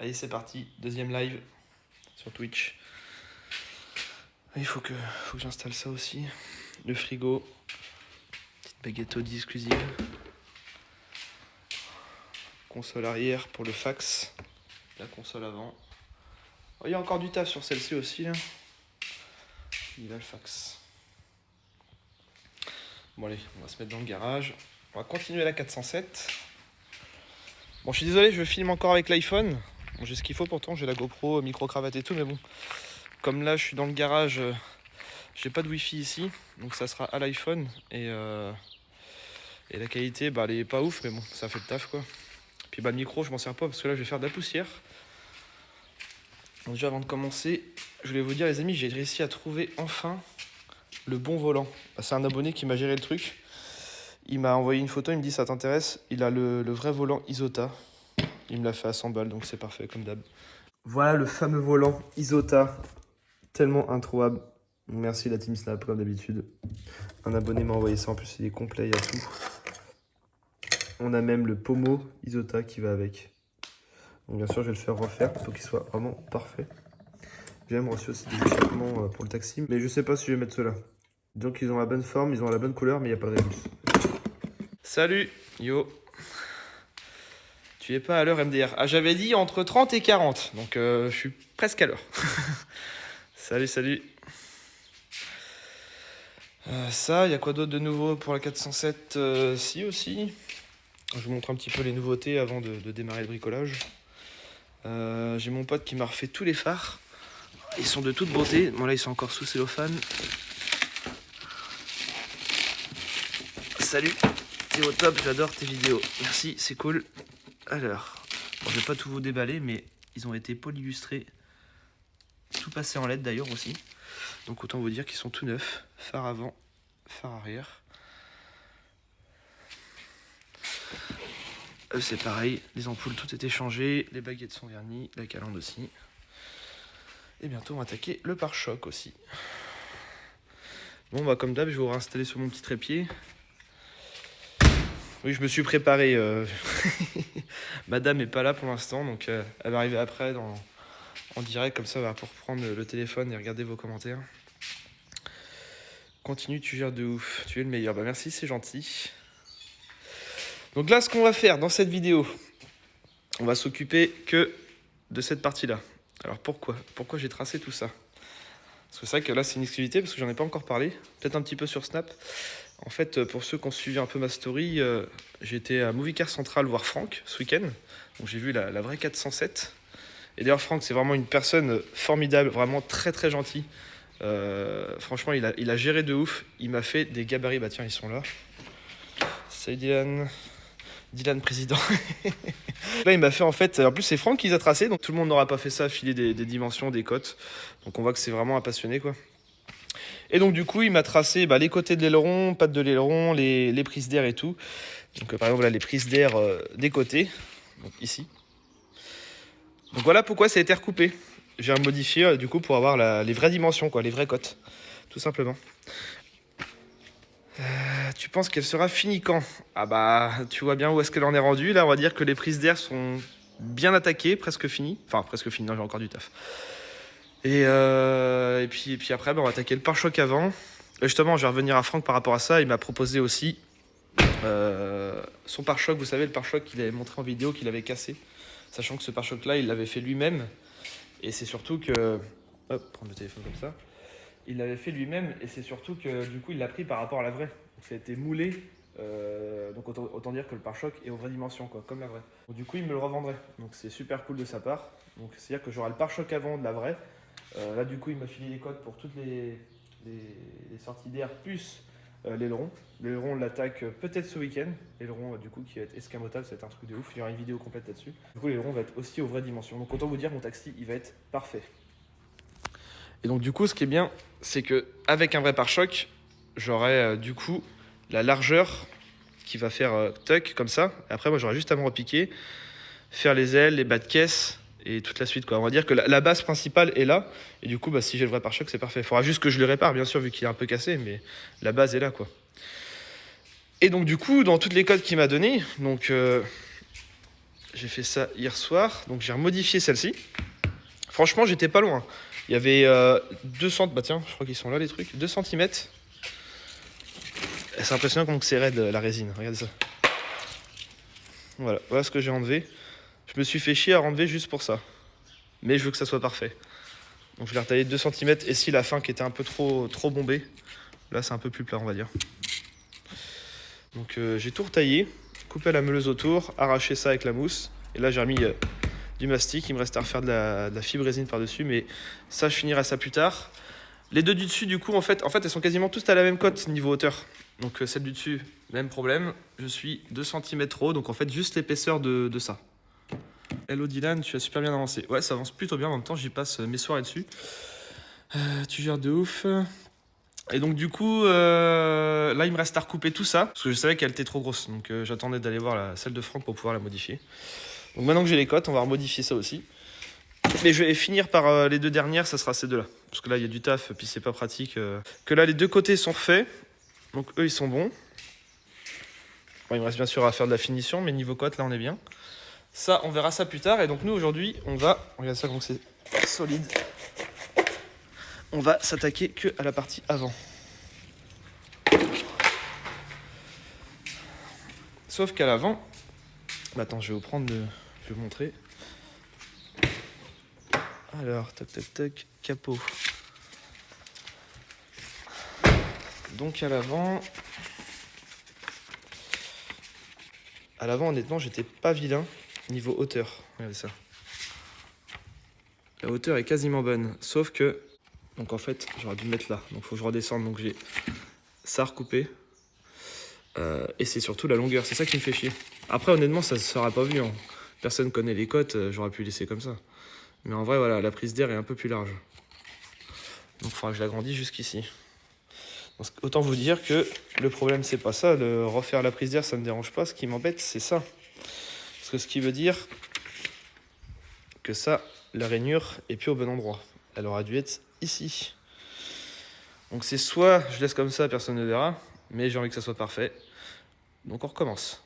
Allez, c'est parti, deuxième live sur Twitch. Il faut que j'installe ça aussi. Le frigo, petite baguette Audi exclusive. Console arrière pour le fax. La console avant. Oh, il y a encore du taf sur celle-ci aussi. Là. Il a le fax. Bon allez, on va se mettre dans le garage. On va continuer la 407. Bon, je suis désolé, je filme encore avec l'iPhone. Bon, j'ai ce qu'il faut pourtant, j'ai la GoPro, micro-cravate et tout, mais bon. Comme là, je suis dans le garage, j'ai pas de Wi-Fi ici, donc ça sera à l'iPhone. Et la qualité, bah, elle est pas ouf, mais bon, ça fait le taf, quoi. Puis bah, le micro, je m'en sers pas parce que là, je vais faire de la poussière. Donc déjà, avant de commencer, je voulais vous dire, les amis, j'ai réussi à trouver enfin le bon volant. Bah, c'est un abonné qui m'a géré le truc. Il m'a envoyé une photo, il me dit ça t'intéresse. Il a le vrai volant Isota. Il me l'a fait à 100 balles, donc c'est parfait comme d'hab. Voilà le fameux volant Isota, tellement introuvable. Merci la Team Snap comme d'habitude. Un abonné m'a envoyé ça, en plus il est complet, il y a tout. On a même le pommeau Isota qui va avec. Donc bien sûr je vais le faire refaire pour qu'il soit vraiment parfait. J'ai même reçu aussi des échappements pour le taxi, mais je sais pas si je vais mettre ceux-là. Donc ils ont la bonne forme, ils ont la bonne couleur, mais il n'y a pas de réponse. Salut, yo. Tu es pas à l'heure MDR. Ah, j'avais dit entre 30 et 40, donc je suis presque à l'heure. Salut, salut. Ça, il y a quoi d'autre de nouveau pour la 407 Si aussi. Je vous montre un petit peu les nouveautés avant de démarrer le bricolage. J'ai mon pote qui m'a refait tous les phares. Ils sont de toute beauté. Bon là, ils sont encore sous cellophane. Salut, t'es au top, j'adore tes vidéos. Merci, c'est cool. Alors, bon, je vais pas tout vous déballer, mais ils ont été polylustrés. Tout passé en LED d'ailleurs aussi. Donc autant vous dire qu'ils sont tout neufs. Phare avant, phare arrière. Eux c'est pareil, les ampoules tout été changées, les baguettes sont vernies, la calandre aussi. Et bientôt on va attaquer le pare-choc aussi. Bon bah comme d'hab je vais vous réinstaller sur mon petit trépied. Oui je me suis préparé. Madame est pas là pour l'instant donc elle va arriver après en direct comme ça on va pouvoir prendre le téléphone et regarder vos commentaires. Continue, tu gères de ouf, tu es le meilleur. Bah merci, c'est gentil. Donc là, ce qu'on va faire dans cette vidéo, on va s'occuper que de cette partie-là. Alors pourquoi j'ai tracé tout ça? Parce que c'est vrai que là, c'est une exclusivité, parce que j'en ai pas encore parlé. Peut-être un petit peu sur Snap. En fait, pour ceux qui ont suivi un peu ma story, j'ai été à Movie Car Central voir Franck ce week-end. Donc j'ai vu la vraie 407. Et d'ailleurs, Franck, c'est vraiment une personne formidable, vraiment très très gentil. Franchement, il a géré de ouf. Il m'a fait des gabarits. Bah tiens, ils sont là. Salut Dylan. Dylan président. Là, il m'a fait en fait. En plus, c'est Franck qui les a tracés, donc tout le monde n'aura pas fait ça, filer des dimensions, des cotes. Donc on voit que c'est vraiment un passionné, quoi. Et donc, du coup, il m'a tracé les côtés de l'aileron, pattes de l'aileron, les prises d'air et tout. Donc, par exemple, là, les prises d'air des côtés, donc ici. Donc, voilà pourquoi ça a été recoupé. J'ai modifié, du coup, pour avoir les vraies dimensions, quoi, les vraies cotes, tout simplement. Tu penses qu'elle sera finie quand? Ah bah, tu vois bien où est-ce qu'elle en est rendue. Là, on va dire que les prises d'air sont bien attaquées, presque finies. Enfin, presque finies, non, j'ai encore du taf. Et puis après, on va attaquer le pare-choc avant. Et justement, je vais revenir à Franck par rapport à ça. Il m'a proposé aussi son pare-choc. Vous savez, le pare-choc qu'il avait montré en vidéo, qu'il avait cassé. Sachant que ce pare-choc-là, il l'avait fait lui-même. Et c'est surtout que... Hop, prendre le téléphone comme ça. Il l'avait fait lui-même et c'est surtout que du coup il l'a pris par rapport à la vraie. Donc, ça a été moulé, donc autant dire que le pare-choc est aux vraies dimensions, quoi, comme la vraie. Donc, du coup il me le revendrait, donc c'est super cool de sa part. Donc c'est-à-dire que j'aurai le pare-choc avant de la vraie. Là du coup il m'a filé les codes pour toutes les sorties d'air plus l'aileron. L'aileron on l'attaque peut-être ce week-end. L'aileron du coup qui va être escamotable, ça va être un truc de ouf, il y aura une vidéo complète là-dessus. Du coup l'aileron va être aussi aux vraies dimensions. Donc autant vous dire mon taxi il va être parfait. Et donc du coup ce qui est bien c'est que avec un vrai pare-choc j'aurai du coup la largeur qui va faire tuck comme ça. Et après moi j'aurai juste à me repiquer, faire les ailes, les bas de caisse et toute la suite, quoi. On va dire que la base principale est là et du coup si j'ai le vrai pare-choc c'est parfait. Il faudra juste que je le répare bien sûr vu qu'il est un peu cassé, mais la base est là, quoi. Et donc du coup dans toutes les codes qu'il m'a donné, donc J'ai fait ça hier soir, donc j'ai remodifié celle-ci. Franchement, j'étais pas loin. Il y avait 2 cm, bah tiens, je crois qu'ils sont là les trucs, 2 cm. C'est impressionnant comment c'est raide la résine, regardez ça. Voilà, voilà ce que j'ai enlevé. Je me suis fait chier à enlever juste pour ça. Mais je veux que ça soit parfait. Donc je l'ai retaillé de 2 cm, et si la fin qui était un peu trop bombée, là c'est un peu plus plat on va dire. Donc j'ai tout retaillé, coupé la meuleuse autour, arraché ça avec la mousse. Et là j'ai remis du mastic, il me reste à refaire de la fibre résine par-dessus, mais ça je finirai ça plus tard. Les deux du dessus du coup en fait elles sont quasiment toutes à la même cote niveau hauteur. Donc celle du dessus, même problème, je suis 2 cm trop haut, donc en fait juste l'épaisseur de ça. Hello Dylan, tu as super bien avancé. Ouais, ça avance plutôt bien, en même temps j'y passe mes soirées dessus. Tu gères de ouf. Et donc du coup, là il me reste à recouper tout ça, parce que je savais qu'elle était trop grosse, donc j'attendais d'aller voir celle de Franck pour pouvoir la modifier. Donc maintenant que j'ai les cotes, on va remodifier ça aussi. Mais je vais finir par les deux dernières, ça sera ces deux-là. Parce que là il y a du taf, puis c'est pas pratique. Que là les deux côtés sont refaits, donc eux ils sont bons. Bon, il me reste bien sûr à faire de la finition, mais niveau cote là on est bien. Ça on verra ça plus tard, et donc nous aujourd'hui on va, regarde ça donc c'est solide. On va s'attaquer que à la partie avant. Sauf qu'à l'avant, bah attends, je vais je vais vous montrer. Alors, tac tac tac, capot. Donc à l'avant honnêtement, j'étais pas vilain niveau hauteur. Regardez ça. La hauteur est quasiment bonne, sauf que donc en fait, j'aurais dû le mettre là. Donc faut que je redescende. Donc j'ai ça recoupé. Et c'est surtout la longueur, c'est ça qui me fait chier. Après, honnêtement, ça ne sera pas vu. Hein. Personne connaît les cotes, j'aurais pu laisser comme ça. Mais en vrai, voilà, la prise d'air est un peu plus large. Donc il faudra que je l'agrandisse jusqu'ici. Autant vous dire que le problème, c'est pas ça. Le refaire la prise d'air, ça me dérange pas. Ce qui m'embête, c'est ça. Parce que ce qui veut dire que ça, la rainure est plus au bon endroit. Elle aurait dû être ici. Donc c'est soit je laisse comme ça, personne ne verra, mais j'ai envie que ça soit parfait. Donc on recommence.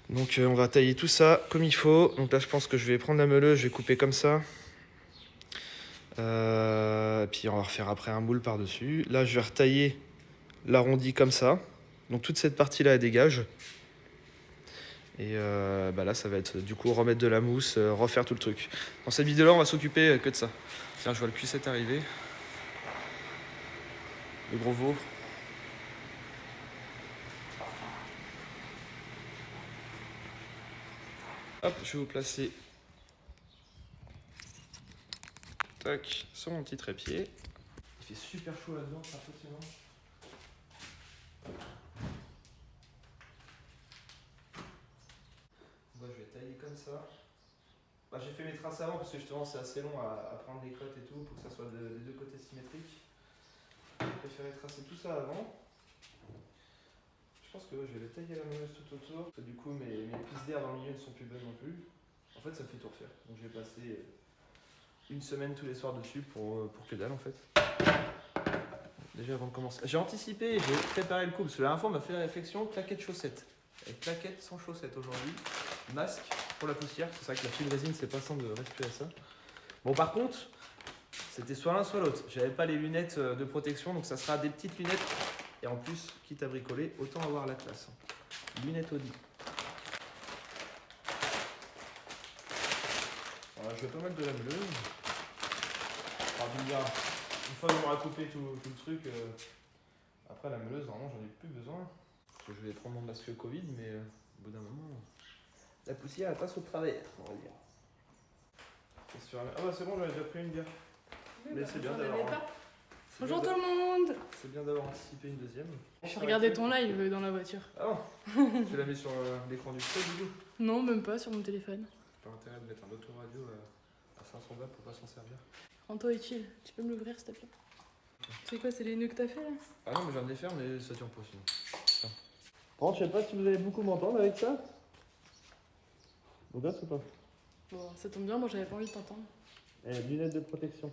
Donc on va tailler tout ça comme il faut. Donc là je pense que je vais prendre la meuleuse, je vais couper comme ça. Puis on va refaire après un moule par-dessus. Là je vais retailler l'arrondi comme ça. Donc toute cette partie-là elle dégage. Et bah là ça va être du coup remettre de la mousse, refaire tout le truc. Dans cette vidéo-là on va s'occuper que de ça. Tiens, je vois le cuissette arriver. Le gros veau. Hop, je vais vous placer tac, sur mon petit trépied. Il fait super chaud là-dedans, c'est impressionnant. Moi je vais tailler comme ça. Bah, j'ai fait mes traces avant parce que justement c'est assez long à prendre les cotes et tout pour que ça soit des deux côtés symétriques. J'ai préféré tracer tout ça avant. Je pense que je vais tailler la meuleuse tout autour. Parce que du coup mes prises d'air dans le milieu ne sont plus bonnes non plus. En fait ça me fait tout refaire. Donc je vais passer une semaine tous les soirs dessus pour que dalle en fait. Déjà avant de commencer. J'ai anticipé, j'ai préparé le coup parce que la dernière fois on m'a fait la réflexion claquettes chaussettes. Avec claquettes sans chaussettes aujourd'hui. Masque pour la poussière. C'est vrai que la fibre résine c'est pas simple de respirer ça. Bon par contre, c'était soit l'un soit l'autre. J'avais pas les lunettes de protection donc ça sera des petites lunettes. Et en plus, quitte à bricoler, autant avoir la classe. Lunettes Audi. Voilà, je vais pas mettre de la meuleuse. Une fois que j'aurai coupé tout le truc, après la meuleuse, normalement j'en ai plus besoin. Parce que je vais prendre mon masque Covid, mais au bout d'un moment, la poussière elle passe au travers, on va dire. Ah bah c'est bon, j'avais déjà pris une bière. Oui, mais bah, c'est bien d'avoir. Bonjour tout le monde. C'est bien d'avoir anticipé une deuxième. Je regardais ton live dans la voiture. Ah non. Tu l'as mis sur l'écran du truc du coup? Non, même pas sur mon téléphone. Pas intérêt de mettre un autoradio à 500 balles pour pas s'en servir. Rends-toi utile. Tu peux me l'ouvrir s'il te plaît? C'est quoi, c'est les nœuds que t'as fait là? Ah non, mais j'en ai fait, mais ça tient pas sinon. Bon, je sais pas si vous allez beaucoup m'entendre avec ça. Vous gosse ou pas? Bon, ça tombe bien, moi j'avais pas envie de t'entendre. Eh, lunettes de protection.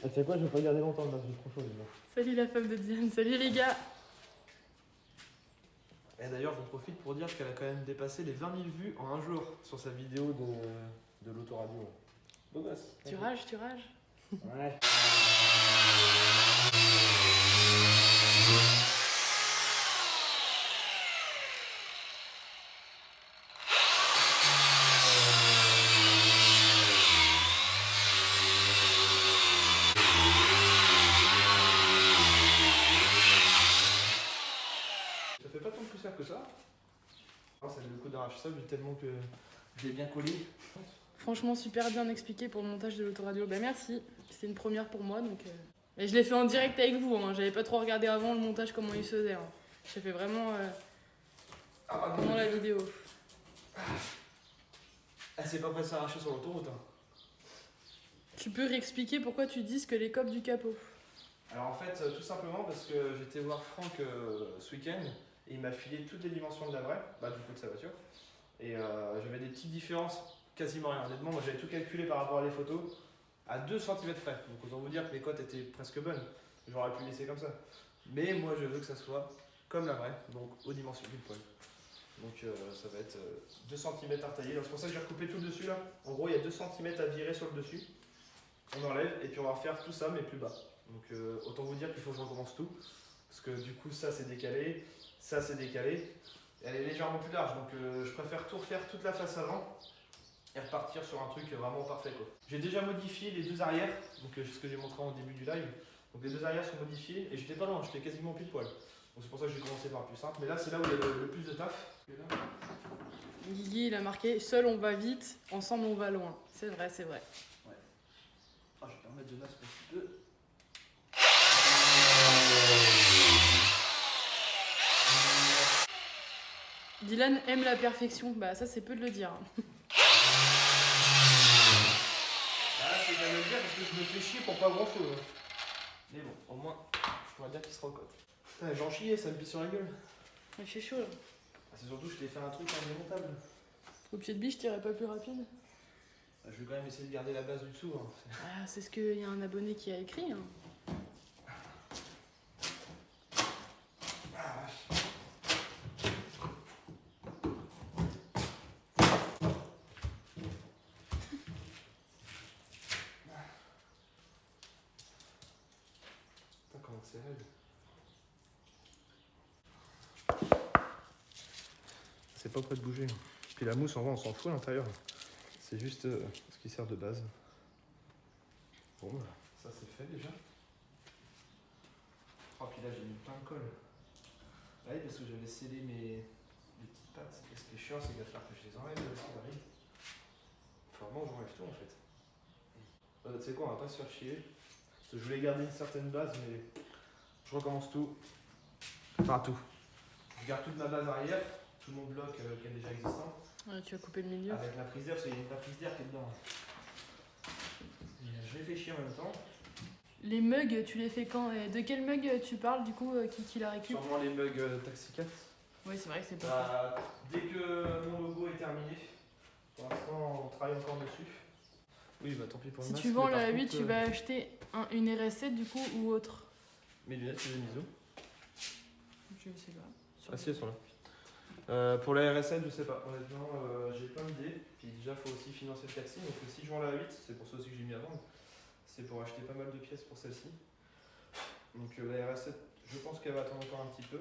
Ah, tu sais quoi, je vais pas garder longtemps le masque, j'ai trop chaud déjà. Salut la femme de Diane, salut les gars. Eh, Et d'ailleurs, j'en profite pour dire qu'elle a quand même dépassé les 20 000 vues en un jour sur sa vidéo de l'autoradio. Beau gosse. Tu rages, tu rages. Ouais. Ça fait pas tant plus cher que ça. Non, ça fait le coup d'arracher ça, vu tellement que j'ai bien collé. Franchement, super bien expliqué pour le montage de l'autoradio. Bah merci, c'était une première pour moi. Donc, Et je l'ai fait en direct avec vous, hein. J'avais pas trop regardé avant le montage, comment il se faisait. Hein. J'ai fait vraiment pendant la vidéo. Ah, c'est pas prêt de s'arracher sur l'autoroute. Hein. Tu peux réexpliquer pourquoi tu dis que les copes du capot? Alors en fait, tout simplement parce que j'étais voir Franck ce week-end et il m'a filé toutes les dimensions de la vraie, bah du coup de sa voiture. Et j'avais des petites différences, quasiment rien. Honnêtement, moi j'avais tout calculé par rapport à les photos à 2 cm près. Donc autant vous dire que les cotes étaient presque bonnes. J'aurais pu laisser comme ça. Mais moi je veux que ça soit comme la vraie, donc aux dimensions du poil. Donc ça va être 2 cm à retailler. Donc c'est pour ça que j'ai recoupé tout le dessus là. En gros, il y a 2 cm à virer sur le dessus. On enlève et puis on va refaire tout ça mais plus bas. Donc autant vous dire qu'il faut que je recommence tout. Parce que du coup ça c'est décalé, ça c'est décalé. Elle est légèrement plus large donc je préfère tout refaire toute la face avant et repartir sur un truc vraiment parfait quoi. J'ai déjà modifié les deux arrières, donc c'est ce que j'ai montré au début du live. Donc les deux arrières sont modifiées et j'étais pas loin, j'étais quasiment pile poil. Donc c'est pour ça que j'ai commencé par le plus simple. Mais là c'est là où il y a le plus de taf. Guigui il a marqué seul on va vite, ensemble on va loin. C'est vrai, c'est vrai. Ouais. Oh, je vais permettre de mettre un petit peu. Dylan aime la perfection, bah ça c'est peu de le dire. Ah, c'est bien de le dire parce que je me fais chier pour pas grand chose. Mais bon, au moins, je pourrais dire qu'il sera au code. J'en chiais, ça me pisse sur la gueule. Il fait chaud là. Ah, c'est surtout que je t'ai fait un truc indémontable. Au pied de biche, t'irais pas plus rapide? Je vais quand même essayer de garder la base du dessous. Hein. Ah, c'est ce qu'il y a un abonné qui a écrit. Hein. Ah, putain, comment c'est raide. C'est pas prêt de bouger. Puis la mousse, en vrai, on s'en fout à l'intérieur. C'est juste ce qui sert de base. Bon, bah, ça c'est fait déjà. Oh, puis là j'ai mis plein de colle. Ah oui, parce que j'avais scellé mes petites pattes. Et ce qui est chiant, c'est qu'il va falloir que je les enlève aussi, pareil. Faut vraiment que j'enlève tout en fait. Tu sais quoi, on va pas se faire chier. Parce que je voulais garder une certaine base, mais je recommence tout. Enfin, tout. Je garde toute ma base arrière, tout mon bloc qui est déjà existant. Ouais, tu vas couper le milieu. Avec la prise d'air, parce qu'il y a une prise d'air qui est dedans. Et je réfléchis en même temps. Les mugs, tu les fais quand? Et de quel mug tu parles du coup qui la récup? Sûrement les mugs Taxi 4. Oui, c'est vrai que c'est pas Dès que mon logo est terminé, pour l'instant on travaille encore dessus. Oui, bah tant pis pour le Si masque. tu vends mais par la 8, contre, tu vas acheter une RS7 du coup ou autre? Mes lunettes, c'est des miso. Je sais pas. Ah si, elles sont là. Pour la RS7, je sais pas. Honnêtement, j'ai plein d'idées. Puis déjà, il faut aussi financer le taxi. Donc si je vends la 8, c'est pour ça aussi que j'ai mis à vendre. C'est pour acheter pas mal de pièces pour celle-ci. Donc la RS7, je pense qu'elle va attendre encore un petit peu.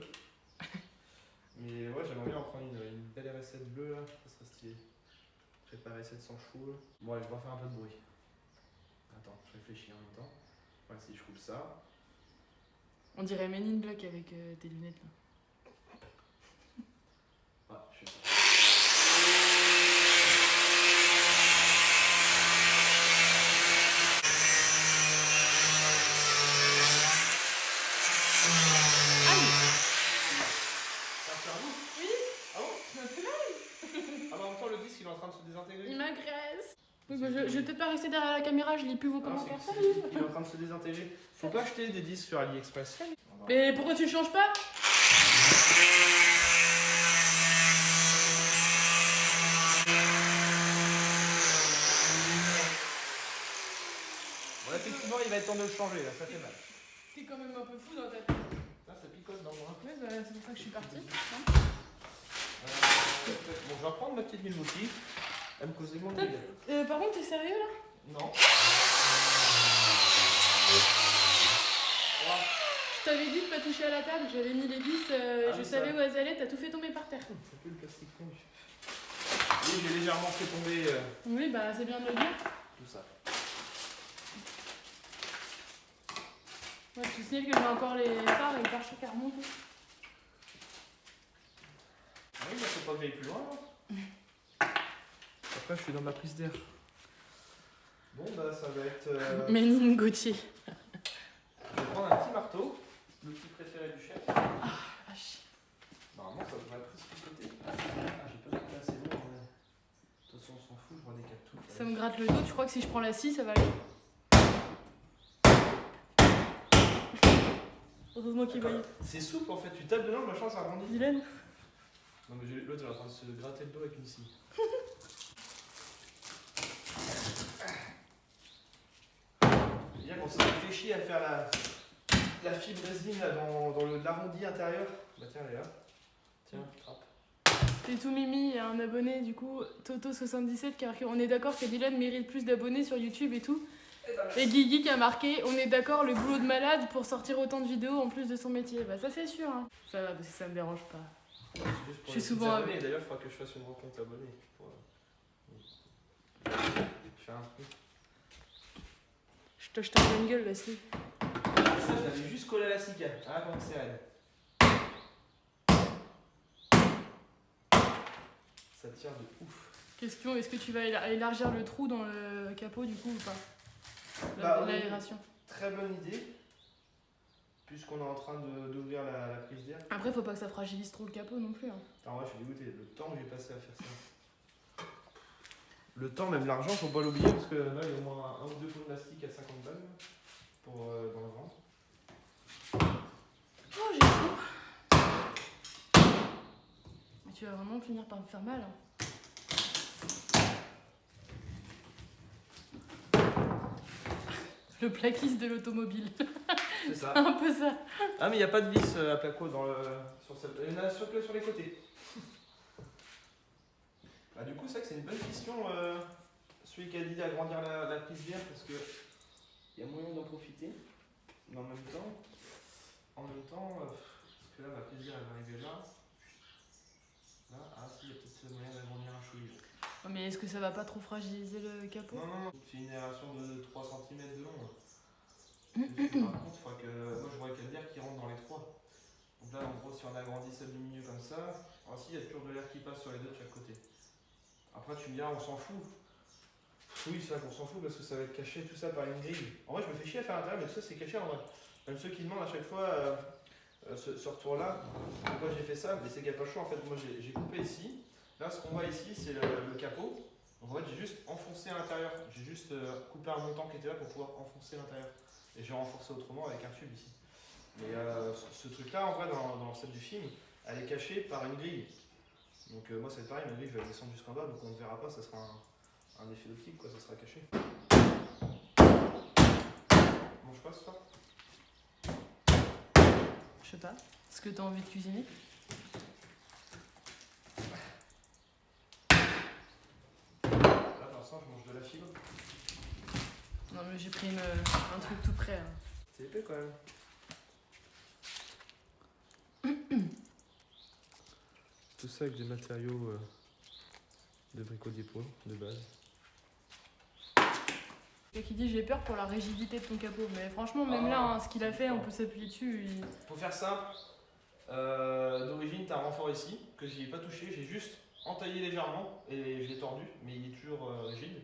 Mais ouais, j'aimerais bien en prendre une belle RS7 bleue là, ça serait stylé. Préparer 700 chevaux. Bon, allez, je vais refaire un peu de bruit. Attends, je réfléchis en même temps. Voilà, si je coupe ça. On dirait Men in Black avec tes lunettes là. Ouais, je fais ça. Il est en train de se désintégrer. Il m'agresse. Oui, bah, je vais peut-être pas rester derrière la caméra, je lis plus vos commentaires. Il est en train de se désintégrer. Faut pas acheter des disques sur AliExpress. Mais pourquoi tu le changes pas? Bon, effectivement, il va être temps de le changer là, ça fait mal. T'es quand même un peu fou dans ta tête. Ça picote dans moi. Ouais, bah, c'est pour ça que je suis partie. Bon, je vais reprendre ma petite Milwaukee. Elle me causait moins de dégâts. Par contre, t'es sérieux là? Non. Je t'avais dit de pas toucher à la table, j'avais mis les vis, je savais où elles allaient, t'as tout fait tomber par terre. C'est plus le plastique fondu. Oui, j'ai légèrement fait tomber Oui, bah c'est bien de le dire. tout ça. Ouais, tu sais que j'ai encore les phares et le pare-choc à remonter. Oui, mais faut pas que j'aille plus loin. Après, je suis dans ma prise d'air. Bon, bah, ça va être. Ménine Gauthier. Je vais prendre un petit marteau, l'outil préféré du chef. Ah, vache. Normalement, ça devrait être ce côté. Ah, j'ai pas de assez long. Mais... De toute façon, on s'en fout, je redécale tout. Ça me gratte le dos, tu crois que si je prends la scie, ça va aller? Heureusement qu'il voyait. C'est souple en fait, tu tapes dedans, le machin ça grandit. Dylan? Non, mais l'autre il est en train de se gratter le dos avec une scie. Bien qu'on s'est fait chier à faire la fibre résine là, dans l'arrondi intérieur. Bah tiens, elle est là. Tiens, trappe. C'est tout mimi, il y a un abonné du coup, Toto77, qui a marqué on est d'accord que Dylan mérite plus d'abonnés sur YouTube et tout. Et Guigui qui a marqué on est d'accord, le boulot de malade pour sortir autant de vidéos en plus de son métier. Bah ça c'est sûr, hein. Ça va, parce que ça me dérange pas. Je suis souvent abonné. D'ailleurs, il faudra que je fasse une rencontre abonnée. Je fais un truc. Je te jette un gueule là, si. Ça, je l'avais juste collé à la cicale. Ah, comment c'est raide. Ça tire de ouf. Question, est-ce que tu vas élargir le trou dans le capot du coup ou pas? L'aération. Très bonne idée. Puisqu'on est en train d'ouvrir la prise d'air. Après, faut pas que ça fragilise trop le capot non plus. Hein. Alors, moi, je suis dégoûté. Le temps que j'ai passé à faire ça. Le temps, même l'argent, faut pas l'oublier parce que là, il y a au moins un ou deux pots de plastique à 50 balles pour dans le ventre. Oh, j'ai chaud. Mais tu vas vraiment finir par me faire mal. Hein. Le plaquiste de l'automobile. C'est ça. Un peu ça. Ah, mais il n'y a pas de vis à placo sur celle. Il y en a sur les côtés. Bah, du coup, c'est vrai que c'est une bonne question. Celui qui a dit d'agrandir la prise d'air parce que il y a moyen d'en profiter. Mais en même temps, parce que là, ma prise d'air elle va arriver là. Là, ah si, il y a peut-être moyen d'agrandir un chouïa. Mais est-ce que ça va pas trop fragiliser le capot? Non, c'est une aération de 3 cm de long. Par contre, il faudra que. Moi, je vois qu'il y a de l'air qui rentre dans les trois. Donc là, en gros, si on agrandit celle du milieu comme ça, alors si, il y a toujours de l'air qui passe sur les deux de chaque côté. Après, tu me diras, on s'en fout. Oui, c'est vrai qu'on s'en fout parce que ça va être caché tout ça par une grille. En vrai, je me fais chier à faire à l'intérieur, mais tout ça, c'est caché en vrai. Même ceux qui demandent à chaque fois ce retour-là, pourquoi j'ai fait ça, mais c'est qu'il n'y a pas le choix. En fait, moi, j'ai coupé ici. Là, ce qu'on voit ici, c'est le capot. Donc, en fait, j'ai juste enfoncé à l'intérieur. J'ai juste coupé un montant qui était là pour pouvoir enfoncer l'intérieur. Et j'ai renforcé autrement avec un tube ici. Mais ce truc-là, en vrai, dans celle du film, elle est cachée par une grille. Donc moi, c'est pareil, ma grille, je vais descendre jusqu'en bas, donc on ne verra pas, ça sera un effet d'optique, quoi, ça sera caché. Bon, je passe ça. Je sais pas. Est-ce que t'as envie de cuisiner? Là, pour l'instant, je mange de la fibre. Non, mais j'ai pris un truc tout prêt. Hein. C'est épais quand même. Tout ça avec des matériaux de bricot-dépôt de base. Et qui dit j'ai peur pour la rigidité de ton capot. Mais franchement, même là, hein, ce qu'il a fait, on peut s'appuyer dessus. Pour faire simple, d'origine, tu as un renfort ici que j'y ai pas touché. J'ai juste entaillé légèrement et je l'ai tordu, mais il est toujours rigide.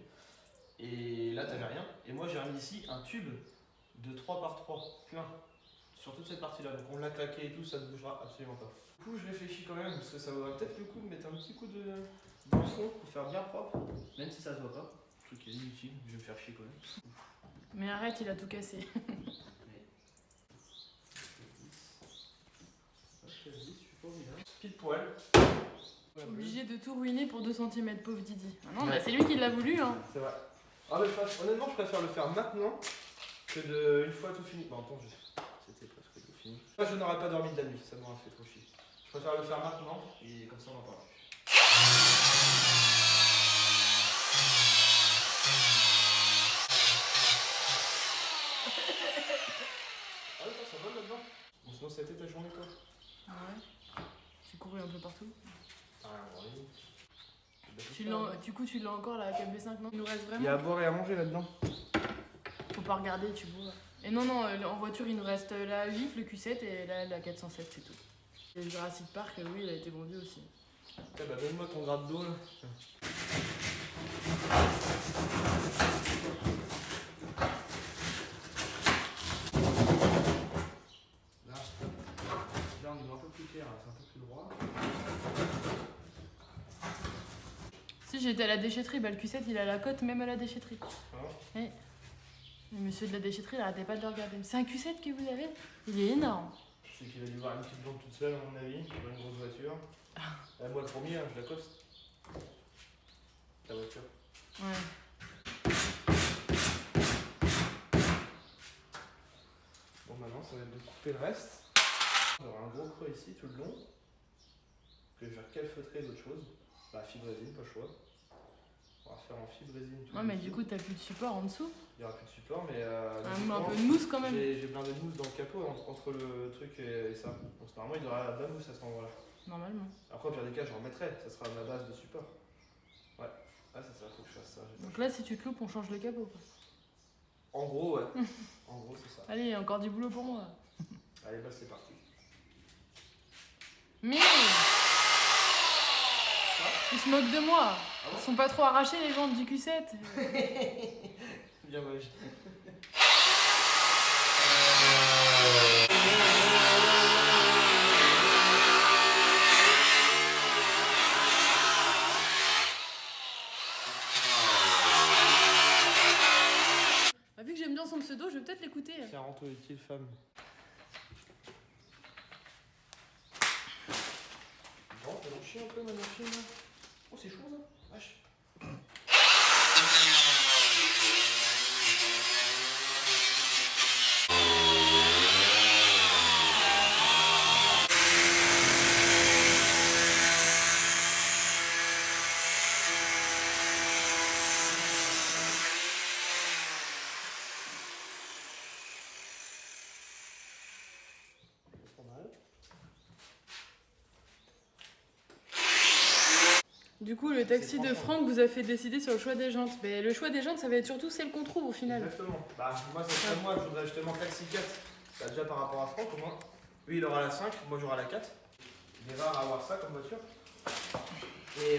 Et là, tu n'avais rien. Et moi, j'ai remis ici un tube de 3 par 3, plein, sur toute cette partie-là. Donc on l'a claqué et tout, ça ne bougera absolument pas. Du coup, je réfléchis quand même, parce que ça vaudrait peut-être le coup de mettre un petit coup dans le fond pour faire bien propre, même si ça se voit pas. Le truc est inutile, je vais me faire chier quand même. Mais arrête, il a tout cassé. Pile poil. Obligé de tout ruiner pour 2 cm, pauvre Didi. Ah non, bah c'est lui qui l'a voulu. Hein. C'est vrai. Ah, mais honnêtement, je préfère le faire maintenant que une fois tout fini. Bon, attends, c'était presque tout fini. Moi, je n'aurais pas dormi de la nuit, ça m'aurait fait trop chier. Je préfère le faire maintenant et comme ça on en parle. Ah oui, ça vole là-dedans. Bon, sinon, ça a été ta journée, toi? Ouais. J'ai couru un peu partout. Ah, oui. Du coup, tu l'as encore la KB5, non? Il nous reste Il y a vraiment. à boire et à manger là-dedans. Faut pas regarder, tu vois. Et non, en voiture, il nous reste la 8, le Q7 et la 407, c'est tout. Et le Jurassic Park, oui, il a été vendu aussi. Ah bah, donne-moi ton gratte d'eau là. Là, on est un peu plus clair, c'est un peu plus droit. Si j'étais à la déchetterie, bah le Q7 il a la cote même à la déchetterie. Ah. Oui. Le monsieur de la déchetterie il arrêtait pas de le regarder. C'est un Q7 que vous avez? Il est énorme. Je sais qu'il a dû voir une petite blonde toute seule, à mon avis, dans une grosse voiture. Moi, le premier, je l'accoste. Ta voiture. Ouais. Bon, maintenant, ça va être de couper le reste. J'aurai un gros creux ici tout le long. Que je vais calfeutrer d'autres choses. Bah, fibre résine, pas le choix. On va faire en fibre résine tout Ouais, mais du coup, t'as plus de support en dessous. il n'y aura plus de support, mais. Un peu de mousse quand même. J'ai plein de mousse dans le capot entre le truc et ça. Donc, normalement, il y aura de la mousse à cet endroit-là. Normalement. Après, au pire des cas, j'en remettrai. Ça sera ma base de support. Ouais. Ah, c'est ça, faut que je fasse ça. Donc là, si tu te loupes, on change le capot. Quoi. En gros, ouais. En gros, c'est ça. Allez, encore du boulot pour moi. Allez, bah, c'est parti. Mais ils se moquent de moi. Ah bon? Ils sont pas trop arrachés les jantes du Q7. Bien moche. Bah, vu que j'aime bien son pseudo, je vais peut-être l'écouter. C'est un rento utile femme. Bon, t'as l'en chier un peu ma machine là. Oh, c'est chaud ça. Vache. Pas mal. Du coup, le taxi de franchement. Franck vous a fait décider sur le choix des jantes. Mais le choix des jantes, ça va être surtout celle qu'on trouve au final. Exactement. Bah, moi, ça serait moi, je voudrais justement taxi 4. Bah, déjà par rapport à Franck, au moins. Lui, il aura la 5, moi, j'aurai la 4. Il est rare à avoir ça comme voiture. Et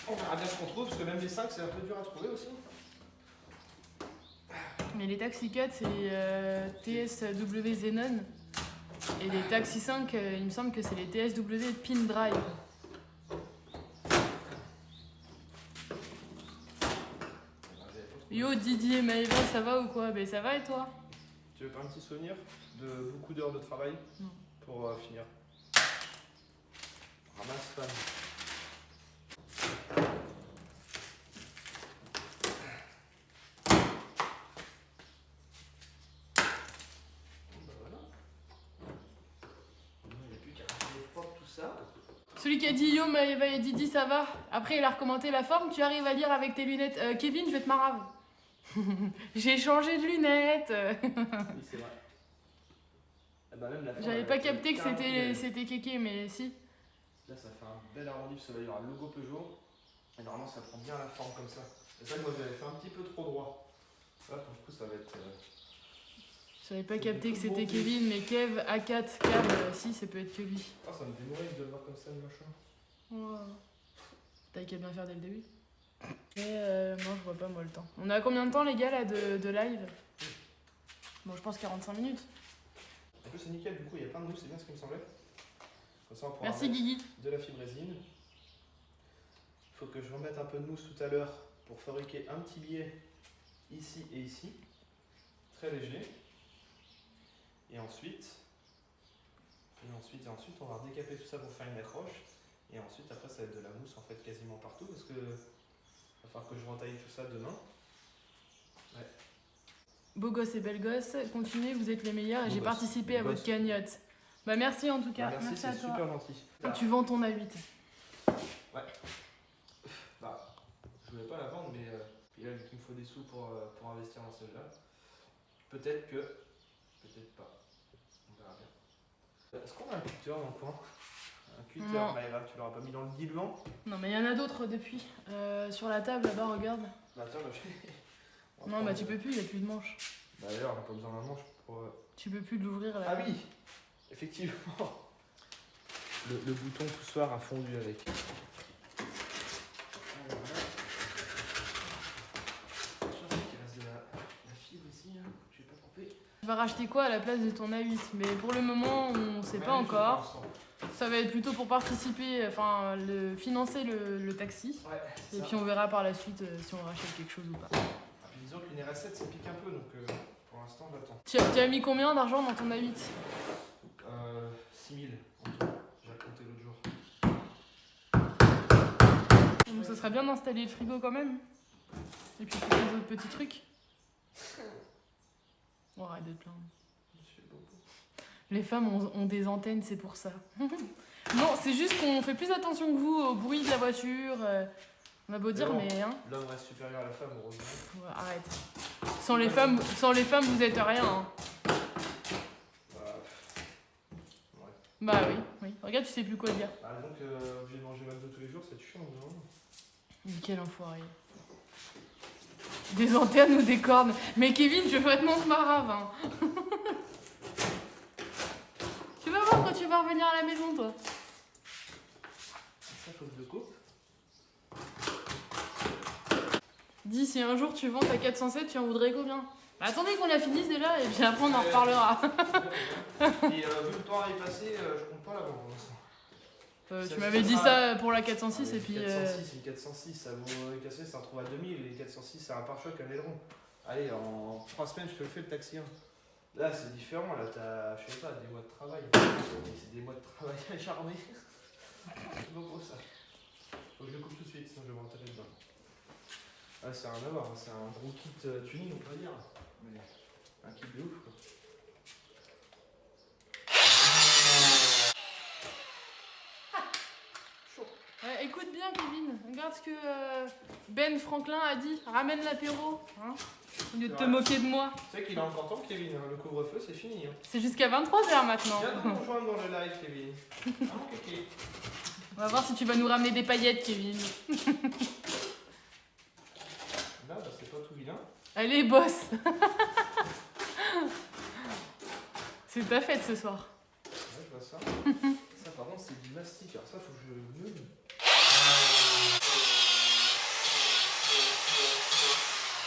on verra bien ce qu'on trouve, parce que même les 5, c'est un peu dur à trouver aussi. Mais les Taxi 4, c'est TSW Xenon. Et les Taxi 5, il me semble que c'est les TSW Pin Drive. Yo Didier Maëva, ça va ou quoi? Ben ça va et toi? Tu veux pas un petit souvenir de beaucoup d'heures de travail Non. pour finir? Ramasse fan. Bon, bah voilà. Il n'y a plus qu'à retirer propre tout ça. Celui qui a dit Yo Maëva et Didi, ça va? Après, il a recommenté la forme, tu arrives à lire avec tes lunettes. Kevin, je vais te marave. J'ai changé de lunettes. Oui, c'est vrai. Eh ben, même la forme, J'avais elle pas a été capté que carrément belle. c'était kéké, mais si. Là, ça fait un bel arrondi, parce que là, il y aura le logo Peugeot. Et normalement, ça prend bien la forme comme ça. C'est ça que moi, j'avais fait un petit peu trop droit. Là, pour le coup, ça va être. J'avais pas C'est capté que beaucoup c'était beau, Kevin, mais Kev, A4, Cab, si, ça peut être que lui. Ah, ça me démourait de le voir comme ça, le machin. Wow. T'as qu'à bien faire dès le début. Mais non, je vois pas moi le temps. On a combien de temps les gars là de live? Bon, je pense 45 minutes. En plus, c'est nickel, du coup, il y a plein de mousse, c'est bien ce qui me semblait. Comme ça, on pourra Merci mettre Guigui. de la fibre résine. Il faut que je remette un peu de mousse tout à l'heure pour fabriquer un petit biais ici et ici. Très léger. Et ensuite, on va décaper tout ça pour faire une accroche. Et ensuite, après, ça va être de la mousse en fait quasiment partout parce que va falloir que je rentaille tout ça demain. Ouais. Beau gosse et belle gosse, continuez, vous êtes les meilleurs et Beau j'ai gosse, participé à beau votre gosse. cagnotte. Bah merci en tout cas. Merci, à c'est toi. super gentil. Tu vends ton A8. Ouais. Bah, je voulais pas la vendre, mais puis là, vu qu'il me faut des sous pour investir dans celle-là, peut-être que, peut-être pas. On verra bien. Est-ce qu'on a un cutter dans le coin? Un cutter, Non. Maëva, tu l'auras pas mis dans le diluant? Non, mais il y en a d'autres depuis. Sur la table là-bas, regarde. Bah tiens, bah, on va Non, prendre- bah tu peux plus, il n'y a plus de manche. Bah d'ailleurs, on n'a pas besoin d'un manche pour... Tu peux plus l'ouvrir là. Ah oui, effectivement. Le bouton poussoir a fondu avec. Alors, voilà. Je sais qu'il reste de la fibre ici, hein. Je vais pas couper. Tu vas racheter quoi à la place de ton A8? Mais pour le moment, on sait pas encore. Ça va être plutôt pour participer, enfin, financer le taxi. Ouais, Et puis on verra par la suite si on rachète quelque chose ou pas. Ah, puis disons qu'une RS7 ça pique un peu, donc pour l'instant j'attends. Tu as mis combien d'argent dans ton A8? 6000 en tout, j'ai raconté l'autre jour. Donc ça serait bien d'installer le frigo quand même. Et puis tous les autres petits trucs. Oh, arrête de te plaindre. Je fais beaucoup. Les femmes ont des antennes, c'est pour ça. Non, c'est juste qu'on fait plus attention que vous au bruit de la voiture. On a beau dire, bon, mais hein. L'homme reste supérieur à la femme, heureusement. Ouais, arrête. Sans les femmes, vous êtes rien. Hein. Ouais. Bah oui, oui. Regarde, tu sais plus quoi dire. Bah, donc, obligé de manger McDo tous les jours, c'est chiant, non? Mais quel enfoiré. Des antennes ou des cornes. Mais Kevin, je veux être mon marave. Hein. Tu vas voir quand tu vas revenir à la maison, toi. Ça, faut que je le coupe. Dis, si un jour tu vends ta 407, tu en voudrais combien? Bah, attendez qu'on la finisse déjà et puis après on en reparlera. Et vu le temps à y passer, je compte pas la vendre pour l'instant. Tu m'avais dit ça pour la 406 et puis... 406, une 406, ça vaut une 406, ça en trouve à 2000, et une 406, c'est un pare-choc, un aileron. Allez, en 3 semaines, je te le fais le taxi 1. Là, c'est différent, là, t'as, je sais pas, des mois de travail. C'est des mois de travail acharnés. C'est pas pour ça. Faut que je le coupe tout de suite, sinon je vais m'enterrer dedans. Ah, c'est un avoir, c'est un gros kit tuning, on peut dire. Mais un kit de ouf, quoi. écoute bien Kevin, regarde ce que Ben Franklin a dit. Ramène l'apéro, hein, au lieu de te moquer de moi. Tu sais qu'il est encore temps, Kevin, hein, le couvre-feu, c'est fini. Hein. C'est jusqu'à 23h maintenant. Viens nous rejoindre dans le live, Kevin. Ah, mon kéké. On va voir si tu vas nous ramener des paillettes, Kevin. Là, bah, c'est pas tout vilain. Allez, boss. C'est ta fête ce soir. Ouais, je vois ça. Ça, par contre, c'est du mastic. Alors, ça, faut que je meule.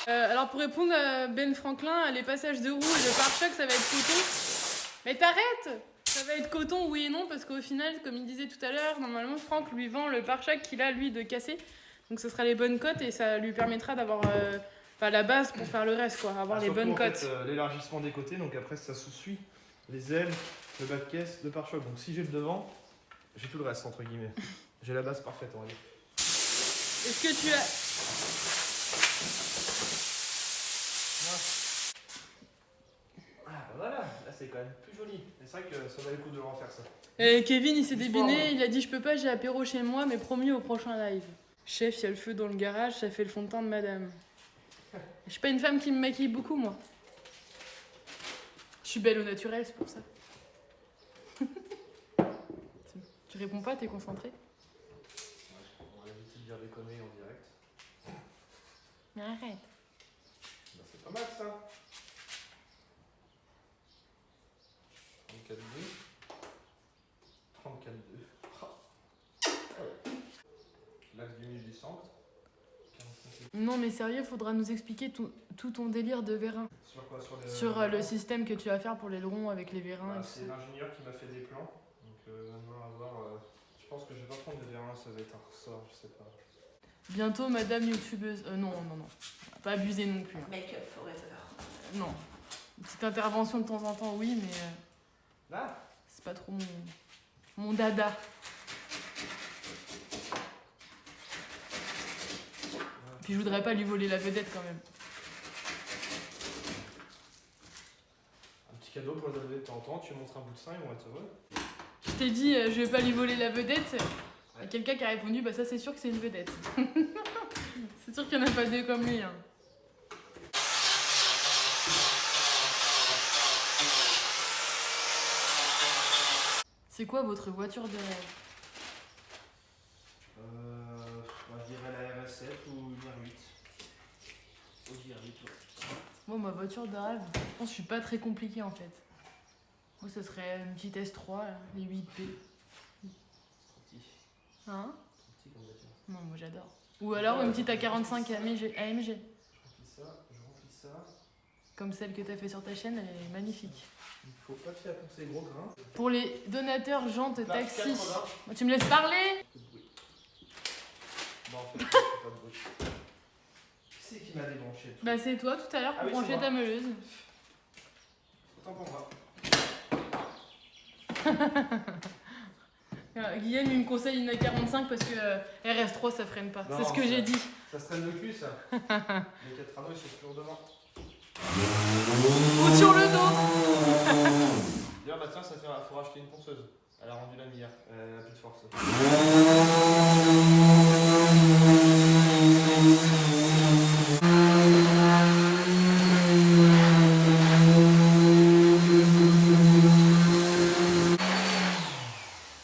Alors pour répondre à Ben Franklin, les passages de roues et le pare-choc, ça va être coton. Mais t'arrêtes! Ça va être coton, oui et non, parce qu'au final, comme il disait tout à l'heure, normalement Franck lui vend le pare-choc qu'il a lui de cassé. Donc ce sera les bonnes cotes et ça lui permettra d'avoir la base pour faire le reste, quoi, avoir les bonnes cotes. L'élargissement des côtés, donc après ça se suit. Les ailes, le bas de caisse, le pare-choc. Donc si j'ai le devant, j'ai tout le reste, entre guillemets. J'ai la base parfaite, on va dire. Est-ce que tu as... Ah bah voilà, là c'est quand même plus joli. C'est vrai que ça valait le coup de le refaire ça. Kevin il s'est débiné, il a dit je peux pas, j'ai apéro chez moi, mais promis au prochain live. Chef, il y a le feu dans le garage, ça fait le fond de teint de madame. Je suis pas une femme qui me maquille beaucoup, moi. Je suis belle au naturel, c'est pour ça. Tu réponds pas, t'es concentré? On va éviter de dire des conneries en direct. Mais arrête. Bah, c'est pas mal ça. 34,2. 34,2. L'axe du milieu du centre. 45. Non mais sérieux, faudra nous expliquer tout ton délire de vérin. Sur quoi? Sur le système que tu vas faire pour les lerons avec les vérins et tout c'est ça. l'ingénieur qui m'a fait des plans. Donc maintenant à voir. Je pense que je vais pas prendre de vérin, ça va être un ressort, je sais pas. Bientôt madame youtubeuse. Non. Pas abuser non plus. Hein. Make-up forever. Non. Une petite intervention de temps en temps, oui, mais Là c'est pas trop mon dada. Puis je voudrais pas lui voler la vedette quand même. Un petit cadeau pour le donner de temps en temps, tu montres un bout de sein, ils vont être heureux. Je t'ai dit, je vais pas lui voler la vedette. Il y a quelqu'un qui a répondu, bah ça c'est sûr que c'est une vedette. C'est sûr qu'il n'y en a pas deux comme lui. Hein. C'est quoi votre voiture de rêve? Je dirais la RS7 ou une R8. Audi R8, ouais. Moi, ma voiture de rêve, je pense que je suis pas très compliquée en fait. Moi, ce serait une petite S3, là, les 8P. Trop petit. Hein? Trop petit comme voiture. Non, moi j'adore. Ou alors une petite A45 AMG. Je remplis ça. Comme celle que tu as fait sur ta chaîne, elle est magnifique. Il faut pas te faire pour ces gros grains. Pour les donateurs, jantes, taxi. 80. Tu me laisses parler? Peu de bruit. Bon, en fait, pas de bruit. Qui c'est qui m'a débranché? Bah c'est toi tout à l'heure pour Ah oui, brancher c'est ta moi. meuleuse. Autant pour moi. Guillaume il me conseille une A45 parce que RS3 ça freine pas. C'est ce que j'ai dit. Ça se traîne le cul ça. Les 4 travaux ils sont toujours devant. Ou sur le dos. D'ailleurs bah tiens ça faut racheter une ponceuse. Elle a rendu la hier. Elle a plus de force.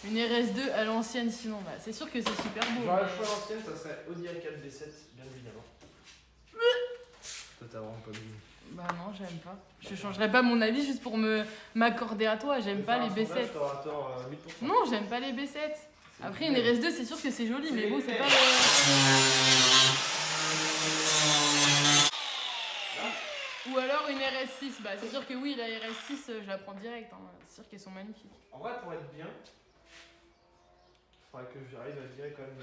Une RS2 à l'ancienne sinon. Bah, c'est sûr que c'est super beau. J'aurais le choix l'ancienne, ça serait Audi A4 B7 bien évidemment. Toi t'as vraiment pas vu. Bah non, j'aime pas. Je changerais pas mon avis juste pour m'accorder à toi. J'aime pas les B7. T'auras tort 1000%. Non, j'aime pas les B7. Après, une RS2, c'est sûr que c'est joli, mais bon, c'est pas le. Ou alors une RS6. Bah, c'est sûr que oui, la RS6, je la prends direct. Hein. C'est sûr qu'elles sont magnifiques. En vrai, pour être bien, il faudrait que j'arrive à virer quand même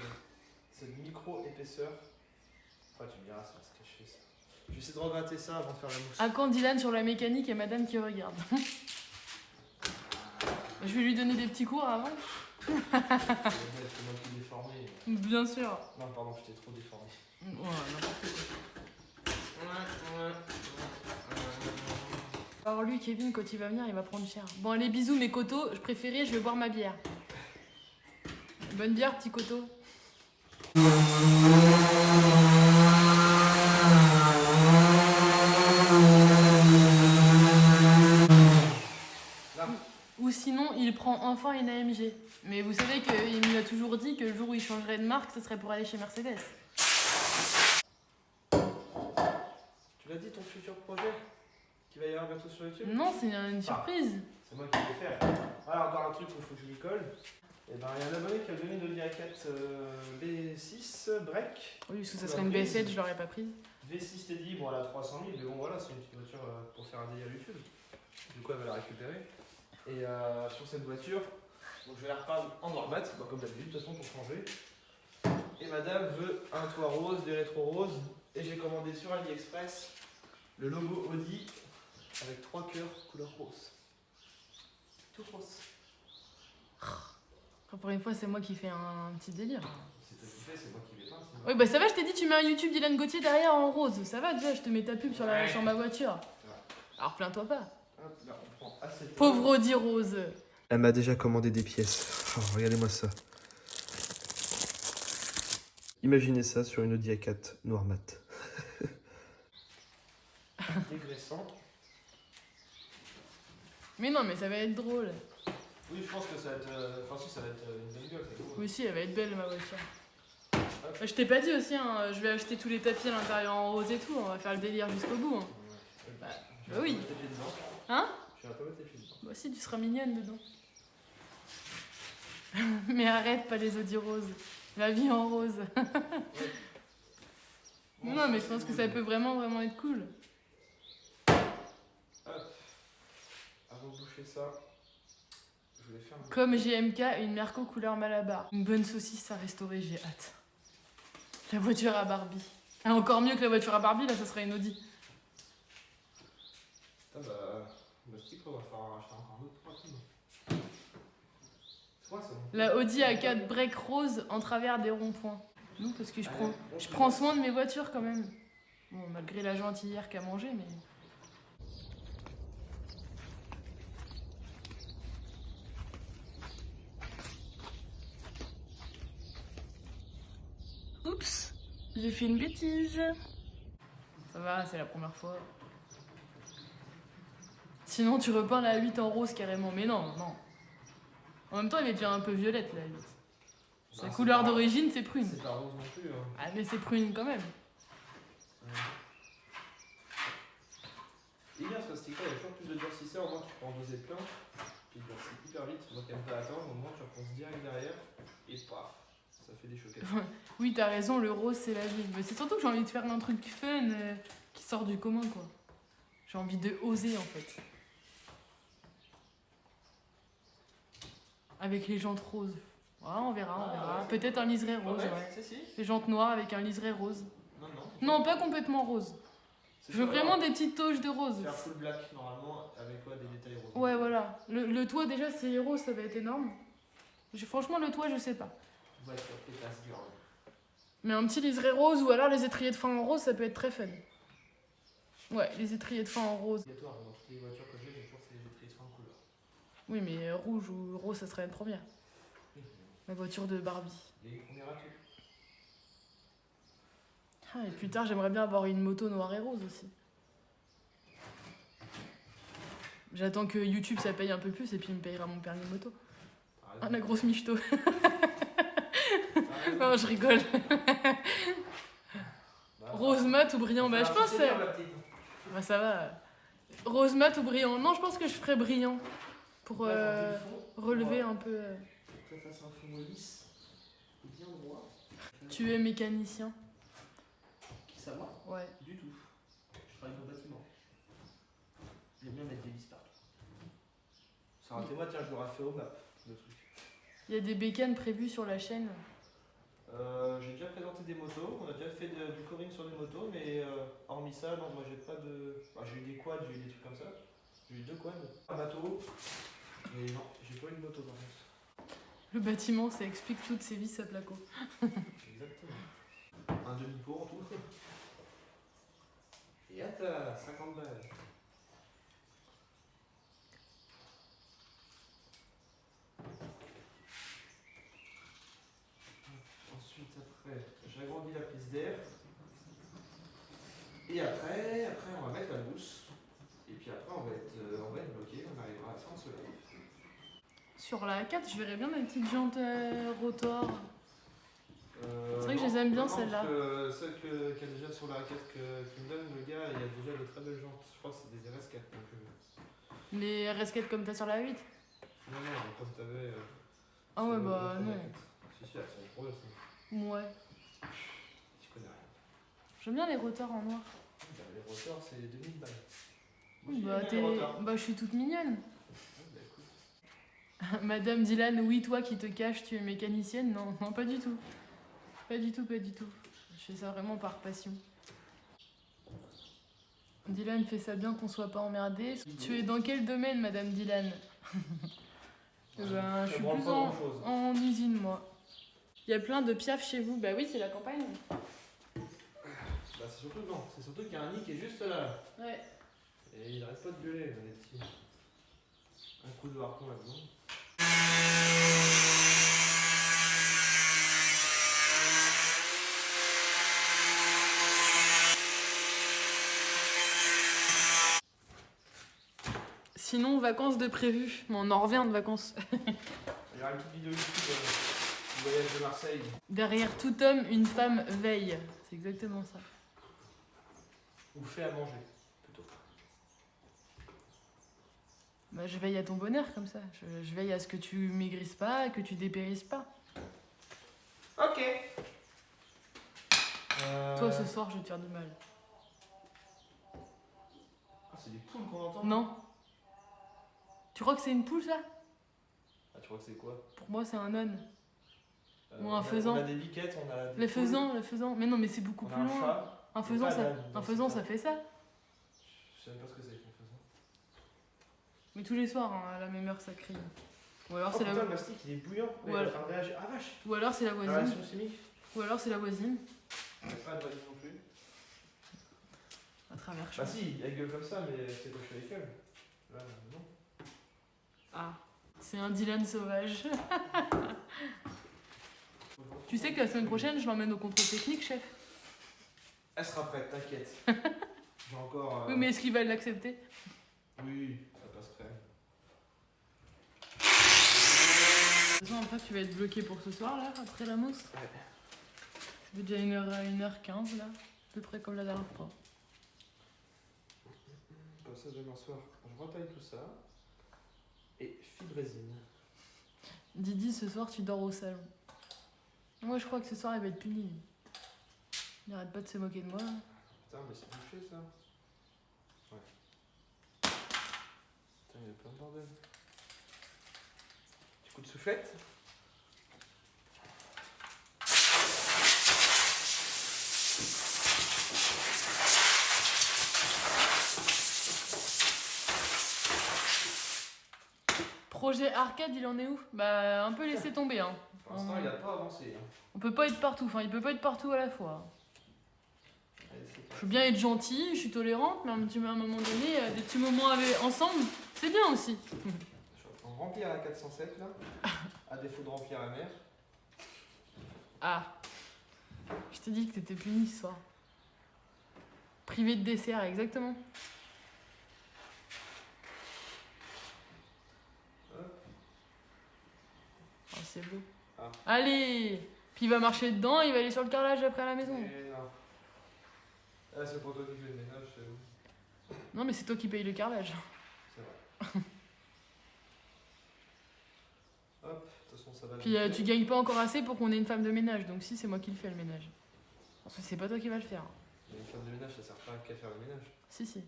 cette micro-épaisseur. Enfin, tu me diras, ça va se cacher ça. Je vais essayer de regratter ça avant de faire la mousse. À quand Dylan sur la mécanique et madame qui regarde. Je vais lui donner des petits cours avant. C'est moi qui déformé. Bien sûr. Non, pardon, j'étais trop déformé. Ouais, n'importe quoi. Alors lui, Kevin, quand il va venir, il va prendre cher. Bon, allez, bisous mes coteaux. Je préférais, je vais boire ma bière. Bonne bière, petit coteau. Ou sinon, il prend enfin une AMG. Mais vous savez qu'il nous a toujours dit que le jour où il changerait de marque, ce serait pour aller chez Mercedes. Tu l'as dit, ton futur projet qui va y avoir bientôt sur YouTube? Non, c'est une surprise. C'est moi qui vais faire. Voilà, encore un truc où il faut que je m'y colle. Et ben, il y a un abonné qui a donné une Audi A4 B6 break. Oui, parce que ça serait une B7, je l'aurais pas prise. V6 Teddy, bon, elle a 300 000, mais bon, voilà, c'est une petite voiture pour faire un délire YouTube. Du coup, elle va la récupérer. Et sur cette voiture, donc je vais la repeindre en noir mat, comme d'habitude, de toute façon, pour changer. Et madame veut un toit rose, des rétros roses. Et j'ai commandé sur AliExpress le logo Audi avec 3 cœurs couleur rose. Tout rose. Pour une fois, c'est moi qui fais un petit délire. C'est toi qui fais, c'est moi qui vais pas. Oui, bah ça va, je t'ai dit, tu mets un YouTube Dylan Gauthier derrière en rose. Ça va déjà, je te mets ta pub sur ma voiture. Alors plains-toi pas. Hop, là, on prend assez de Pauvre Audi rose. Elle m'a déjà commandé des pièces. Oh, regardez-moi ça. Imaginez ça sur une Audi A4 noir mat. Dégraissant. Mais non, mais ça va être drôle. Oui, je pense que ça va être. Enfin, si, ça va être une belle gueule. Ça Oui, si, elle va être belle ma voiture. Je t'ai pas dit aussi, hein, je vais acheter tous les tapis à l'intérieur en rose et tout. On va faire le délire jusqu'au bout. Hein. Bah oui. Hein? Je vais un peu mettre les pieds dedans. Bah si, tu seras mignonne dedans. Mais arrête, pas les Audi roses. La vie en rose. Bon, non, mais je pense que ça peut vraiment être cool. Hop. Avant de boucher ça, je voulais faire un... Comme GMK, une Merco couleur Malabar. Une bonne saucisse à restaurer, j'ai hâte. La voiture à Barbie. Ah, encore mieux que la voiture à Barbie, là, ça serait une Audi. Putain, bah... on va falloir acheter encore un autre rapide. C'est quoi ça? La Audi A4 break rose en travers des ronds-points. Non, parce que je prends soin de mes voitures quand même. Bon, malgré la gentillère qu'a mangé, mais... J'ai fait une bêtise. Ça va, c'est la première fois. Sinon, tu repeins la 8 en rose carrément. Mais non, non. En même temps, elle est déjà un peu violette, la 8. Sa couleur d'origine, c'est prune. C'est pas rose non plus. Hein. Ah, mais c'est prune quand même. Ouais. Et bien, ce sticker, il y a toujours plus de durcisseur. Au moins, tu peux en doser plein. Puis il durcit hyper vite. Donc, elle ne pas attendre. Au moins, tu repenses direct derrière. Et paf, ça fait des choquettes. Oui, t'as raison, le rose, c'est la vie. Mais c'est surtout que j'ai envie de faire un truc fun qui sort du commun, quoi. J'ai envie de oser, en fait. Avec les jantes roses. Voilà, on verra, on verra. Ouais, Peut-être un liseré rose, ouais. Si. Les jantes noires avec un liseré rose. Non. Non, pas complètement rose. Je veux vraiment des petites touches de rose. Faire full black, normalement, avec quoi, des détails roses. Ouais, voilà. Le toit, déjà, c'est rose, ça va être énorme. Franchement, le toit, je sais pas. Voiture, pétasse, girl. Mais un petit liseré rose ou alors les étriers de fin en rose, ça peut être très fun. Ouais, les étriers de fin en rose. Obligatoire, dans toutes les voitures que j'ai toujours c'est les étriers de fin de couleur. Oui, mais rouge ou rose, ça serait une première. La voiture de Barbie. Et on ira tout. Ah, et plus tard, j'aimerais bien avoir une moto noire et rose aussi. J'attends que YouTube ça paye un peu plus et puis il me payera mon permis de moto. Ah, la grosse michto. Non, je rigole. Rose mat ou brillant, bah je pense. Bah ça va. Rose mat ou brillant. Non, je pense que je ferais brillant pour relever un peu. Que ça fasse un fond lisse, bien droit. Tu es mécanicien? Qui ça va? Ouais. Du tout. Je travaille dans le bâtiment. J'aime bien mettre des vis partout. Ça aurait été moi, tiens, je l'aurais fait au map, le truc. Il y a des bécanes prévues sur la chaîne. J'ai déjà présenté des motos, on a déjà fait du coring sur des motos, mais hormis ça, non, moi j'ai pas de. Enfin, j'ai eu des quads, j'ai eu des trucs comme ça. J'ai eu 2 quads, un bateau, mais non, j'ai pas eu de moto par contre. Le bâtiment, ça explique toutes ces vis à placo. Exactement. Un demi-pot en tout. Et hâte, 50 balles. Ensuite, après, j'agrandis la prise d'air. Et après, on va mettre la mousse. Et puis après, on va être bloqué, on arrivera à la fin de ce live. Sur la A4, je verrais bien des petites jantes rotor. C'est vrai que je les Non, aime bien, non, celles-là. Parce que celle qu'il y a déjà sur la raquette qu'il me donne, le gars, il y a déjà de très belles jantes. Je crois que c'est des RS4. Donc, Les RS4 comme t'as sur la 8. Non, comme t'avais. Ah ouais, bah non. Si, elles sont trop belles. Ouais. Tu connais rien. J'aime bien les rotors en noir. Les rotors, c'est 2000 balles. Bah, je suis toute mignonne. Bah, écoute. Madame Dylan, oui, toi qui te caches, tu es mécanicienne? Non, non, pas du tout. Pas du tout, pas du tout. Je fais ça vraiment par passion. Dylan fait ça bien qu'on soit pas emmerdé. Tu es dans quel domaine, Madame Dylan? Ben, je suis plus en usine, moi. Il y a plein de piafs chez vous. Bah oui, c'est la campagne. Bah, c'est surtout qu'il y a un nid qui est juste là. Ouais. Et il arrête pas de gueuler, les petits. Un coup de harpon là-dedans. Sinon, vacances de prévu. On en revient de vacances. Il y aura une petite vidéo YouTube du voyage de Marseille. Derrière tout homme, une femme veille. C'est exactement ça. Ou fait à manger, plutôt. Bah, je veille à ton bonheur comme ça. Je veille à ce que tu maigrisses pas, que tu dépérisses pas. Ok. Toi, ce soir, je vais te faire du mal. Ah, c'est des poules qu'on entend? Non. Tu crois que c'est une poule, ça? Ah, tu crois que c'est quoi? Pour moi, c'est un âne. Ou un faisan. On a des biquettes, on a des Le faisan. Mais non, mais c'est beaucoup on a plus un loin. chat. Un faisan, pas ça, d'âne, un non, faisan, c'est ça pas. fait ça. Je sais même pas ce que c'est qu'un faisan. Mais tous les soirs, hein, à la même heure, ça crie. Ou alors, Oh c'est putain, la... le mastic il est bouillant. Ouais. Il est en train de réagir. Ah vache. Ou alors, c'est la voisine. Réaction chimique. Ou alors, c'est la voisine. Il n'y a pas de voisine non plus. À travers. Bah si, elle gueule comme ça, mais c'est que je suis avec elle. Là, non. Ah, c'est un Dylan sauvage. Tu sais que la semaine prochaine, je l'emmène au contrôle technique, chef. Elle sera prête, t'inquiète. J'ai encore... Oui, mais est-ce qu'il va l'accepter? Oui, ça passerait. De toute façon, après, tu vas être bloqué pour ce soir, là, après la mousse. Ouais. Ça fait déjà 1h15, là. À peu près comme la dernière fois. Comme ça, demain soir, je retaille tout ça. Et fibre résine. Didi, ce soir, tu dors au salon. Moi, je crois que ce soir, il va être puni. Il arrête pas de se moquer de moi. Putain, mais c'est bouché ça. Ouais. Putain, il y a plein de bordel. Petit coup de soufflette. Projet arcade, il en est où? Bah, un peu laissé tomber, hein. Pour l'instant, il a pas avancé. Hein. On peut pas être partout, enfin, il peut pas être partout à la fois. Allez, c'est Je parti. veux bien être gentille, je suis tolérante, mais à un moment donné, des petits moments ensemble, c'est bien aussi. Je suis en train de remplir la 407 là. À défaut de remplir la mer. Ah, je t'ai dit que t'étais puni ce soir. Privé de dessert, exactement. Oh, c'est beau. Ah. Allez! Puis il va marcher dedans, il va aller sur le carrelage après à la maison. Et non. Ah, c'est pour toi qui fais le ménage, c'est où? Non, mais c'est toi qui payes le carrelage. C'est vrai. Hop, de toute façon, ça va. Puis tu gagnes pas encore assez pour qu'on ait une femme de ménage, donc si, c'est moi qui le fais le ménage. Parce que c'est pas toi qui va le faire. Mais une femme de ménage, ça sert pas qu'à faire le ménage. Si, si.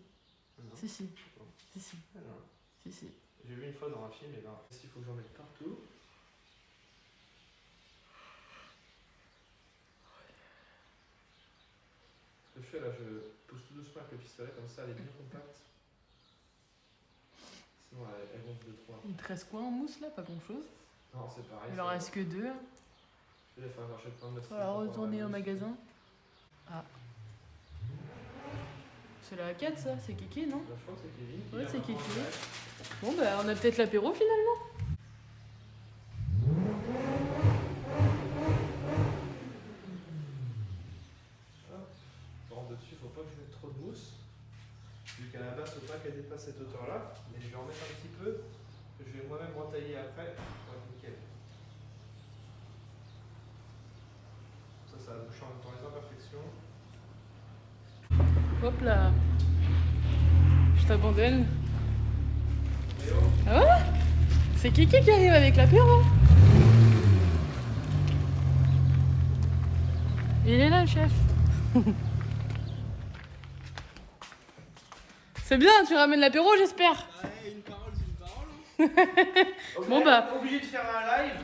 Non. Si, si. Bon. Si, si. Ah, non. Si, si. J'ai vu une fois dans un film, et ben, il faut que j'en mette partout. Ce que je fais là, je pousse tout doucement avec le pistolet, comme ça elle est bien compacte. Sinon elle gonfle de 3. Il te reste quoi en mousse là? Pas grand chose. Non, c'est pareil. Il en reste que 2. Je vais faire marcher plein de mettre. Voilà, retourner au magasin. Ah. C'est la 4 ça? C'est Kiki, non? Bah, je crois que c'est Kevin. qui Ouais, vient c'est maintenant Kiki. en direct. Bon, bah on a peut-être l'apéro finalement. Par contre, dessus, faut pas que je mette trop de mousse. Vu qu'à la base, faut pas qu'elle dépasse cette hauteur-là. Mais je vais en mettre un petit peu. Que je vais moi-même retailler après. Pour être nickel. Ça va boucher en même temps les imperfections. Hop là. Je t'abandonne. Et oh, Ah ouais? C'est Kiki qui arrive avec l'apéro. Il est là le chef. C'est bien, tu ramènes l'apéro j'espère. Ouais, une parole, c'est une parole. Hein. Bon, bah. Obligé de faire un live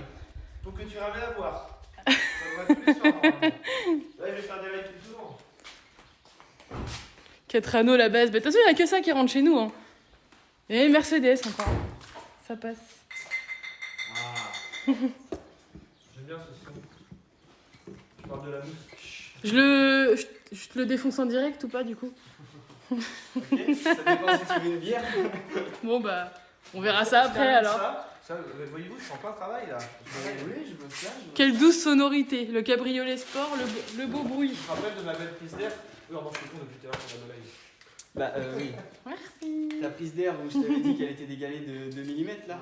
pour que tu ramènes à boire. Ça va tous les soirs. Normalement. Là, je vais faire des lives plus souvent. 4 anneaux la base. Bah, de toute façon, il n'y a que ça qui rentre chez nous. Hein. Et Mercedes encore. Ça passe. Ah. J'aime bien ce son. Je parle de la mousse. Je te le défonce en direct ou pas du coup? Ok, ça dépend si tu veux une bière. Bon bah, on verra ça après alors. Ça, voyez-vous, je suis en plein travail là. Oui, je me tiens. Quelle douce sonorité, le cabriolet sport, le beau bruit. Tu te rappelles de ma belle prise d'air? Oui, on mange le con depuis tout à l'heure qu'on a de live. Bah oui. Merci. Ta prise d'air où je t'avais dit qu'elle était décalée de 2 mm là.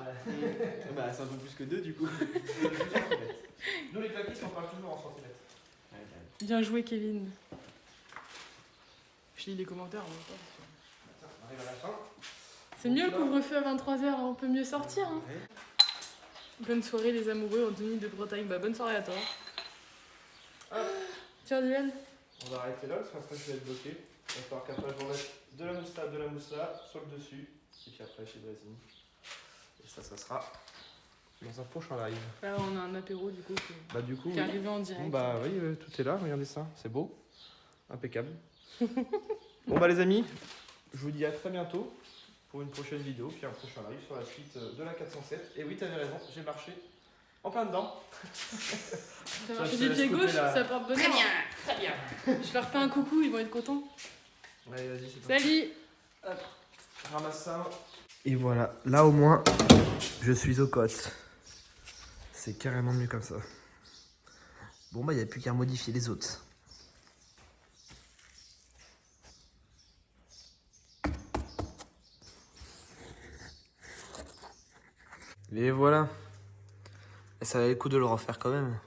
Bah c'est un peu plus que 2 du coup. Nous, les plaquistes, on parle toujours en centimètres. Bien joué Kevin. Je lis les commentaires en même temps. On arrive à la fin. C'est mieux le couvre-feu à 23h, on peut mieux sortir. Hein. Ouais. Bonne soirée les amoureux en tenue de Bretagne. Bah bonne soirée à toi. Hop. Tiens Dylan. On va arrêter là parce qu'après je vais être bloqué. Il va falloir qu'après je remette de la mousse là, sur le dessus. Et puis après chez Brésil. Et ça sera dans un prochain live. Là on a un apéro du coup Bah du coup, qui est arrivé en direct. bon bah oui, tout est là, regardez ça, c'est beau. Impeccable. Bon bah les amis, je vous dis à très bientôt pour une prochaine vidéo, puis un prochain live sur la suite de la 407. Et oui, t'avais raison, j'ai marché en plein dedans. T'as Ça, marché je te du laisse pied couper gauche, la- ça porte bonheur. Très bien. Je leur fais un coucou, ils vont être contents. Allez, vas-y, c'est parti. Salut. Ramasse ça. Et voilà, là au moins, je suis aux côtes. C'est carrément mieux comme ça. Bon bah, il n'y a plus qu'à modifier les autres. Et voilà. Et ça valait le coup de le refaire quand même.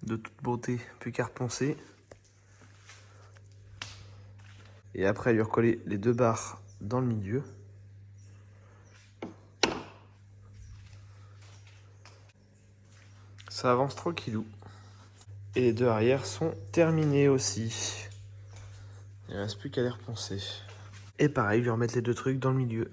De toute beauté, plus qu'à reponcer. Et après, lui recoller les 2 barres dans le milieu. Ça avance tranquillou. Et les 2 arrières sont terminés aussi. Il ne reste plus qu'à les reponcer. Et pareil, lui remettre les 2 trucs dans le milieu.